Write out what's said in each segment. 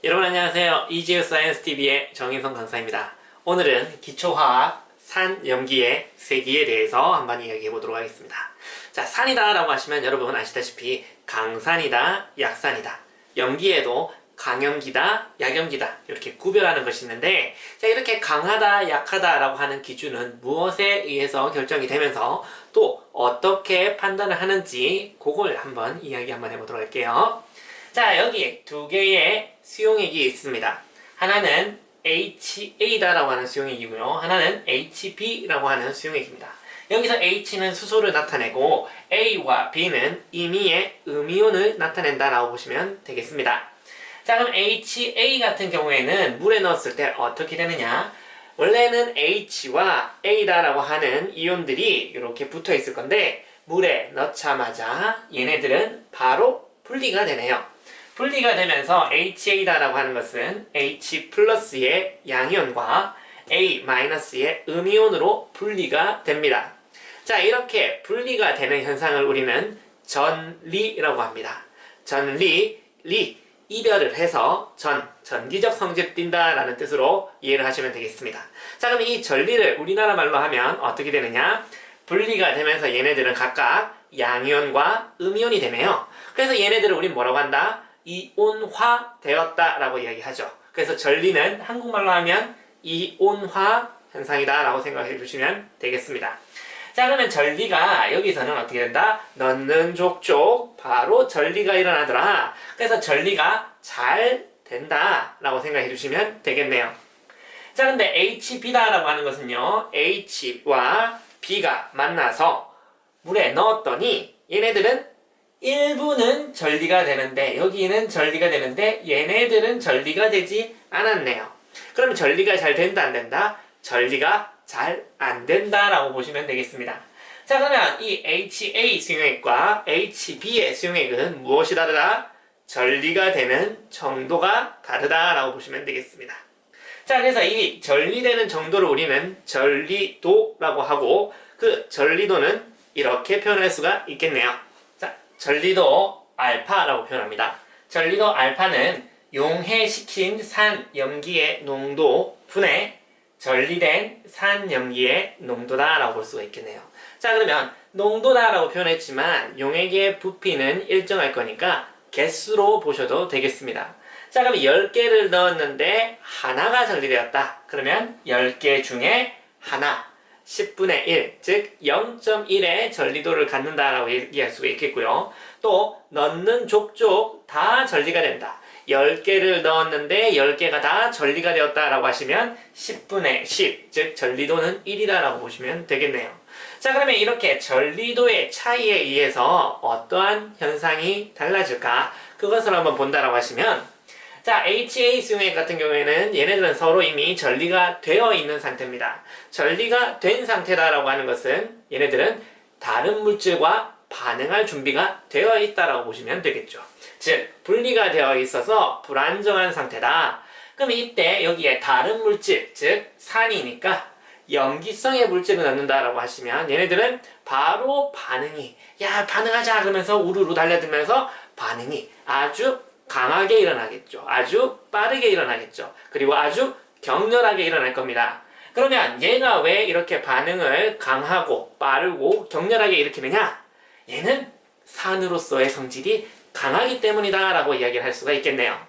여러분 안녕하세요. 이지우 사이언스 TV의 정인성 강사입니다. 오늘은 기초화학 산, 염기의 세기에 대해서 한번 이야기해 보도록 하겠습니다. 자, 산이다 라고 하시면 여러분 아시다시피 강산이다, 약산이다. 염기에도 강염기다, 약염기다 이렇게 구별하는 것이 있는데, 자, 이렇게 강하다, 약하다 라고 하는 기준은 무엇에 의해서 결정이 되면서 또 어떻게 판단을 하는지 그걸 한번 이야기 한번 해보도록 할게요. 자, 여기 두 개의 수용액이 있습니다. 하나는 HA다라고 하는 수용액이고요. 하나는 HB라고 하는 수용액입니다. 여기서 H는 수소를 나타내고 A와 B는 임의의 음이온을 나타낸다라고 보시면 되겠습니다. 자, 그럼 HA 같은 경우에는 물에 넣었을 때 어떻게 되느냐? 원래는 H와 A다라고 하는 이온들이 이렇게 붙어 있을 건데, 물에 넣자마자 얘네들은 바로 분리가 되네요. 분리가 되면서 HA다라고 하는 것은 H 플러스의 양이온과 A 마이너스의 음이온으로 분리가 됩니다. 자, 이렇게 분리가 되는 현상을 우리는 전리라고 합니다. 전리, 이별을 해서 전기적 성질을 띈다 라는 뜻으로 이해를 하시면 되겠습니다. 자, 그럼 이 전리를 우리나라 말로 하면 어떻게 되느냐? 분리가 되면서 얘네들은 각각 양이온과 음이온이 되네요. 그래서 얘네들을 우린 뭐라고 한다? 이온화 되었다 라고 이야기하죠. 그래서 전리는 한국말로 하면 이온화 현상이다 라고 생각해 주시면 되겠습니다. 자, 그러면 전리가 여기서는 어떻게 된다? 넣는 족족 바로 전리가 일어나더라. 그래서 전리가 잘 된다 라고 생각해 주시면 되겠네요. 자, 근데 HB다 라고 하는 것은요, H와 B가 만나서 물에 넣었더니 얘네들은 일부는 전리가 되는데, 여기는 전리가 되는데 얘네들은 전리가 되지 않았네요. 그럼 전리가 잘 된다 안 된다? 전리가 잘 안 된다 라고 보시면 되겠습니다. 자, 그러면 이 HA 수용액과 HB의 수용액은 무엇이 다르다? 전리가 되는 정도가 다르다 라고 보시면 되겠습니다. 자, 그래서 이 전리되는 정도를 우리는 전리도라고 하고, 그 전리도는 이렇게 표현할 수가 있겠네요. 전리도 알파라고 표현합니다. 전리도 알파는 용해시킨 산, 염기의 농도 분의 전리된 산, 염기의 농도다 라고 볼 수가 있겠네요. 자, 그러면 농도다 라고 표현했지만 용액의 부피는 일정할 거니까 개수로 보셔도 되겠습니다. 자, 그럼 10개를 넣었는데 하나가 전리되었다. 그러면 10개 중에 하나, 10분의 1, 즉 0.1의 전리도를 갖는다라고 얘기할 수가 있겠고요. 또 넣는 족족 다 전리가 된다. 10개를 넣었는데 10개가 다 전리가 되었다라고 하시면 10분의 10, 즉 전리도는 1이다라고 보시면 되겠네요. 자, 그러면 이렇게 전리도의 차이에 의해서 어떠한 현상이 달라질까? 그것을 한번 본다라고 하시면, 자, HA 수용액 같은 경우에는 얘네들은 서로 이미 전리가 되어 있는 상태입니다. 전리가 된 상태다라고 하는 것은 얘네들은 다른 물질과 반응할 준비가 되어 있다라고 보시면 되겠죠. 즉, 분리가 되어 있어서 불안정한 상태다. 그럼 이때 여기에 다른 물질, 즉 산이니까 염기성의 물질을 넣는다라고 하시면 얘네들은 바로 반응하자 그러면서 우르르 달려들면서 반응이 아주 강하게 일어나겠죠. 아주 빠르게 일어나겠죠. 그리고 아주 격렬하게 일어날 겁니다. 그러면 얘가 왜 이렇게 반응을 강하고 빠르고 격렬하게 일으키느냐? 얘는 산으로서의 성질이 강하기 때문이다 라고 이야기를 할 수가 있겠네요.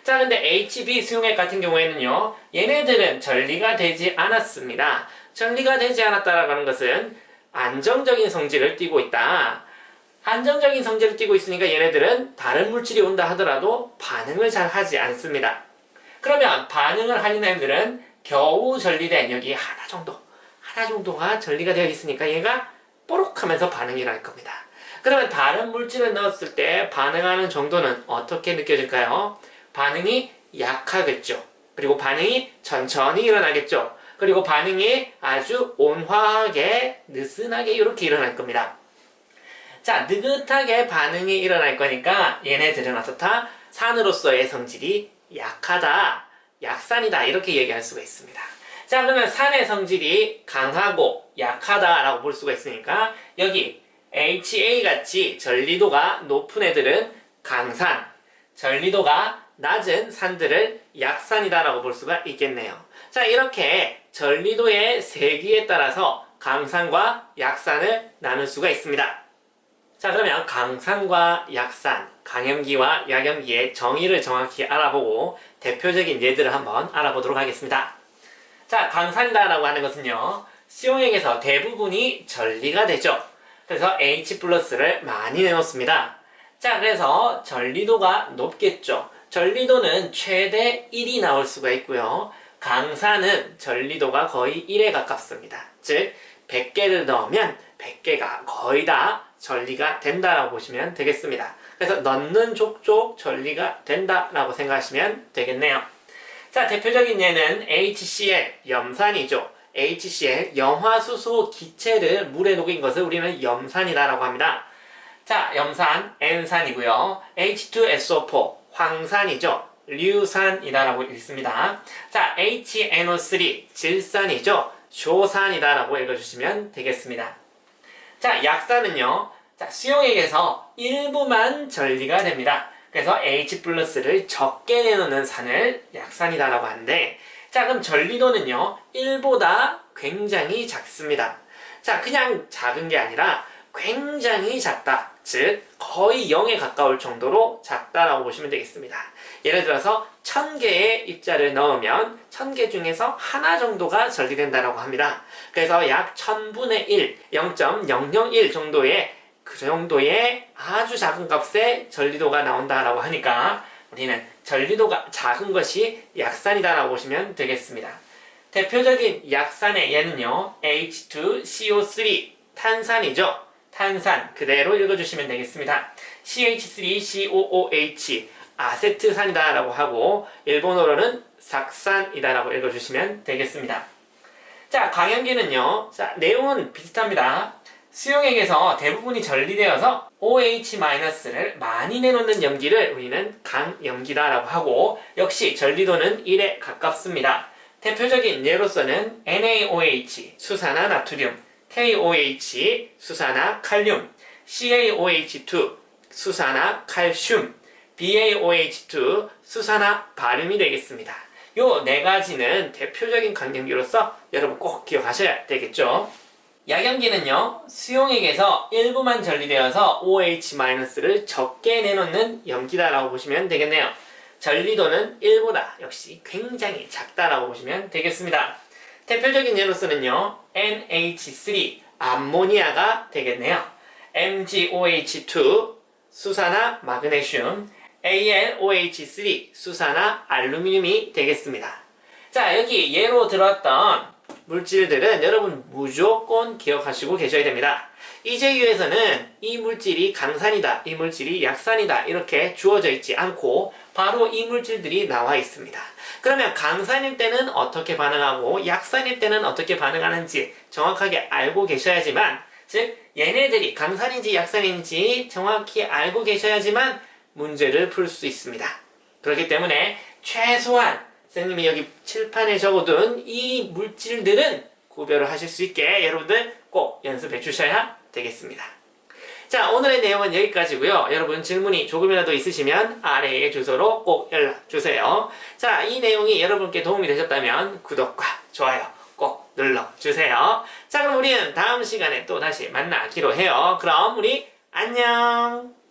자, 근데 HB 수용액 같은 경우에는요, 얘네들은 전리가 되지 않았습니다. 전리가 되지 않았다라고 하는 것은 안정적인 성질을 띠고 있다. 안정적인 성질을 띠고 있으니까 얘네들은 다른 물질이 온다 하더라도 반응을 잘 하지 않습니다. 그러면 반응을 하는 애들은 겨우 전리된 여기 하나 정도가 전리가 되어 있으니까 얘가 뽀록 하면서 반응이 날 겁니다. 그러면 다른 물질을 넣었을 때 반응하는 정도는 어떻게 느껴질까요? 반응이 약하겠죠. 그리고 반응이 천천히 일어나겠죠. 그리고 반응이 아주 온화하게 느슨하게 이렇게 일어날 겁니다. 자, 느긋하게 반응이 일어날 거니까 얘네들은 어떻다? 산으로서의 성질이 약하다, 약산이다 이렇게 얘기할 수가 있습니다. 자, 그러면 산의 성질이 강하고 약하다라고 볼 수가 있으니까 여기 HA같이 전리도가 높은 애들은 강산, 전리도가 낮은 산들을 약산이다라고 볼 수가 있겠네요. 자, 이렇게 전리도의 세기에 따라서 강산과 약산을 나눌 수가 있습니다. 자, 그러면 강산과 약산, 강염기와 약염기의 정의를 정확히 알아보고 대표적인 예들을 한번 알아보도록 하겠습니다. 자, 강산이다라고 하는 것은요, 수용액에서 대부분이 전리가 되죠. 그래서 H 플러스를 많이 내놓습니다. 자, 그래서 전리도가 높겠죠. 전리도는 최대 1이 나올 수가 있고요. 강산은 전리도가 거의 1에 가깝습니다. 즉 100개를 넣으면 100개가 거의 다 전리가 된다라고 보시면 되겠습니다. 그래서 넣는 족족 전리가 된다라고 생각하시면 되겠네요. 자, 대표적인 예는 HCl, 염산이죠. HCl, 염화수소 기체를 물에 녹인 것을 우리는 염산이다라고 합니다. 자, 염산, N산이고요. H2SO4, 황산이죠. 류산이다라고 읽습니다. 자, HNO3, 질산이죠. 조산이다라고 읽어주시면 되겠습니다. 자, 약산은요, 자, 수용액에서 일부만 전리가 됩니다. 그래서 H 플러스를 적게 내놓는 산을 약산이다라고 하는데, 자, 그럼 전리도는요, 1보다 굉장히 작습니다. 자, 그냥 작은 게 아니라 굉장히 작다. 즉, 거의 0에 가까울 정도로 작다라고 보시면 되겠습니다. 예를 들어서 1000개의 입자를 넣으면 1000개 중에서 하나 정도가 전리된다고 합니다. 그래서 약 1000분의 1, 0.001 정도의 그 정도의 아주 작은 값의 전리도가 나온다라고 하니까 우리는 전리도가 작은 것이 약산이다라고 보시면 되겠습니다. 대표적인 약산의 예는요, H2CO3, 탄산이죠. 탄산 그대로 읽어주시면 되겠습니다. CH3COOH, 아세트산이다라고 하고 일본어로는 삭산이다라고 읽어주시면 되겠습니다. 자, 강염기는요, 자, 내용은 비슷합니다. 수용액에서 대부분이 전리되어서 OH-를 많이 내놓는 염기를 우리는 강염기다라고 하고 역시 전리도는 1에 가깝습니다. 대표적인 예로서는 NaOH, 수산화 나트륨, KOH, 수산화 칼륨, CaOH2, 수산화 칼슘, BaOH2, 수산화 바륨이 되겠습니다. 요 네 가지는 대표적인 강염기로서 여러분 꼭 기억하셔야 되겠죠. 약염기는요, 수용액에서 일부만 전리되어서 OH-를 적게 내놓는 염기다라고 보시면 되겠네요. 전리도는 1보다 역시 굉장히 작다라고 보시면 되겠습니다. 대표적인 예로서는요, NH3, 암모니아가 되겠네요. MgOH2, 수산화 마그네슘, AlOH3, 수산화 알루미늄이 되겠습니다. 자, 여기 예로 들었던 물질들은 여러분 무조건 기억하시고 계셔야 됩니다. 이재규에서는 이 물질이 강산이다, 이 물질이 약산이다 이렇게 주어져 있지 않고 바로 이 물질들이 나와 있습니다. 그러면 강산일 때는 어떻게 반응하고 약산일 때는 어떻게 반응하는지 정확하게 알고 계셔야지만, 즉 얘네들이 강산인지 약산인지 정확히 알고 계셔야지만 문제를 풀 수 있습니다. 그렇기 때문에 최소한 선생님이 여기 칠판에 적어둔 이 물질들은 구별을 하실 수 있게 여러분들 꼭 연습해 주셔야 되겠습니다. 자, 오늘의 내용은 여기까지고요. 여러분 질문이 조금이라도 있으시면 아래의 주소로 꼭 연락 주세요. 자, 이 내용이 여러분께 도움이 되셨다면 구독과 좋아요 꼭 눌러주세요. 자, 그럼 우리는 다음 시간에 또 다시 만나기로 해요. 그럼 우리 안녕!